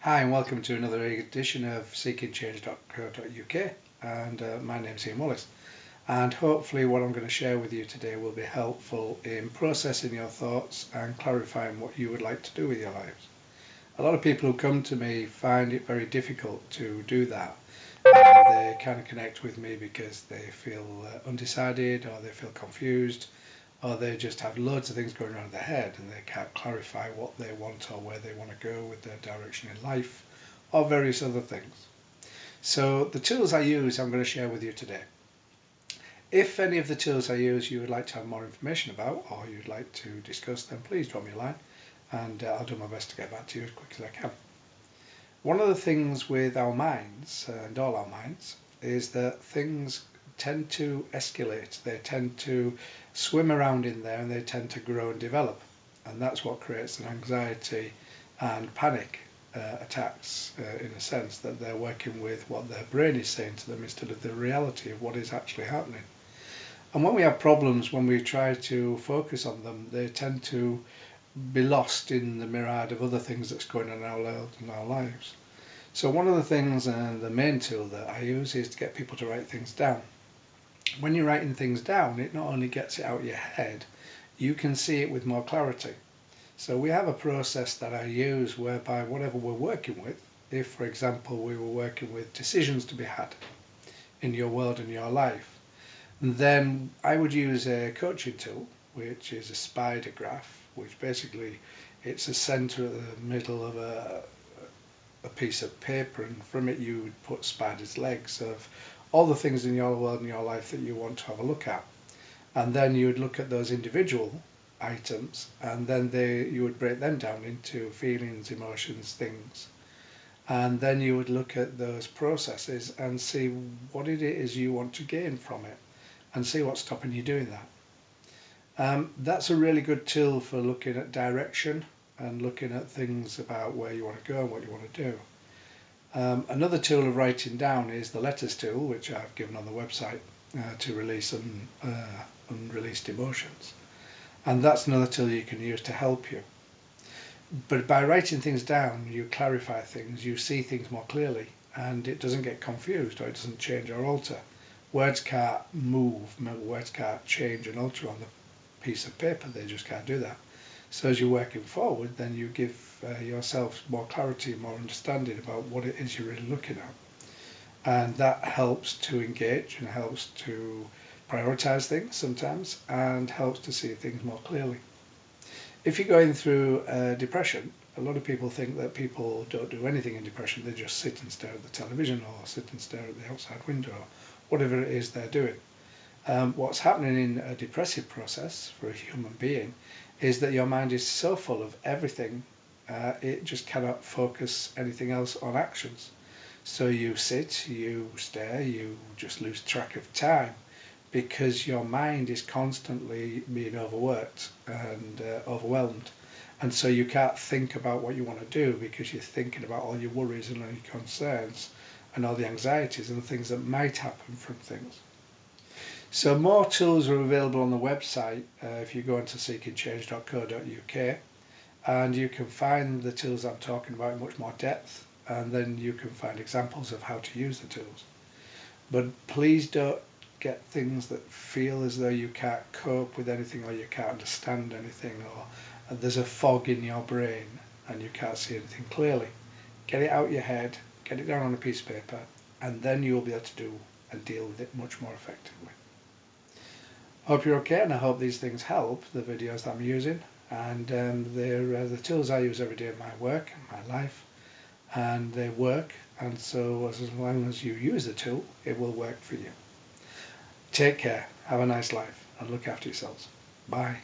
Hi and welcome to another edition of seekingchange.co.uk, and my name's Ian Wallace, and hopefully what I'm going to share with you today will be helpful in processing your thoughts and clarifying what you would like to do with your lives. A lot of people who come to me find it very difficult to do that. They kind of connect with me because they feel undecided, or they feel confused, or they just have loads of things going on in their head and they can't clarify what they want or where they want to go with their direction in life, or various other things. So the tools I use I'm going to share with you today. If any of the tools I use you would like to have more information about, or you'd like to discuss, then please drop me a line and I'll do my best to get back to you as quick as I can. One of the things with our minds, and all our minds, is that things tend to escalate. They tend to swim around in there and they tend to grow and develop. And that's what creates an anxiety and panic attacks, in a sense that they're working with what their brain is saying to them instead of the reality of what is actually happening. And when we have problems, when we try to focus on them, they tend to be lost in the myriad of other things that's going on in our world and our lives. So one of the things, and the main tool that I use, is to get people to write things down. When you're writing things down, it not only gets it out of your head, you can see it with more clarity. So we have a process that I use whereby whatever we're working with, if for example we were working with decisions to be had in your world and your life, then I would use a coaching tool, which is a spider graph, which basically it's a center at the middle of a piece of paper, and from it you would put spider's legs of all the things in your world and your life that you want to have a look at. And then you would look at those individual items, and then you would break them down into feelings, emotions, things. And then you would look at those processes and see what it is you want to gain from it, and see what's stopping you doing that. That's a really good tool for looking at direction and looking at things about where you want to go and what you want to do. Another tool of writing down is the letters tool, which I've given on the website to release unreleased emotions. And that's another tool you can use to help you. But by writing things down, you clarify things, you see things more clearly, and it doesn't get confused, or it doesn't change or alter. Words can't move, words can't change and alter on the piece of paper, they just can't do that. So as you're working forward, then you give yourself more clarity, more understanding about what it is you're really looking at. And that helps to engage and helps to prioritize things sometimes, and helps to see things more clearly. If you're going through depression, a lot of people think that people don't do anything in depression, they just sit and stare at the television or sit and stare at the outside window, or whatever it is they're doing. What's happening in a depressive process for a human being is that your mind is so full of everything, it just cannot focus anything else on actions. So you sit, you stare, you just lose track of time because your mind is constantly being overworked and overwhelmed. And so you can't think about what you want to do because you're thinking about all your worries and all your concerns and all the anxieties and the things that might happen from things. So more tools are available on the website if you go into seekingchange.co.uk, and you can find the tools I'm talking about in much more depth, and then you can find examples of how to use the tools. But please don't get things that feel as though you can't cope with anything, or you can't understand anything, or there's a fog in your brain and you can't see anything clearly. Get it out your head, get it down on a piece of paper, and then you'll be able to do and deal with it much more effectively. Hope you're okay, and I hope these things help, the videos that I'm using, and they're the tools I use every day in my work and my life, and they work, and so as long as you use the tool, it will work for you. Take care, have a nice life, and look after yourselves. Bye.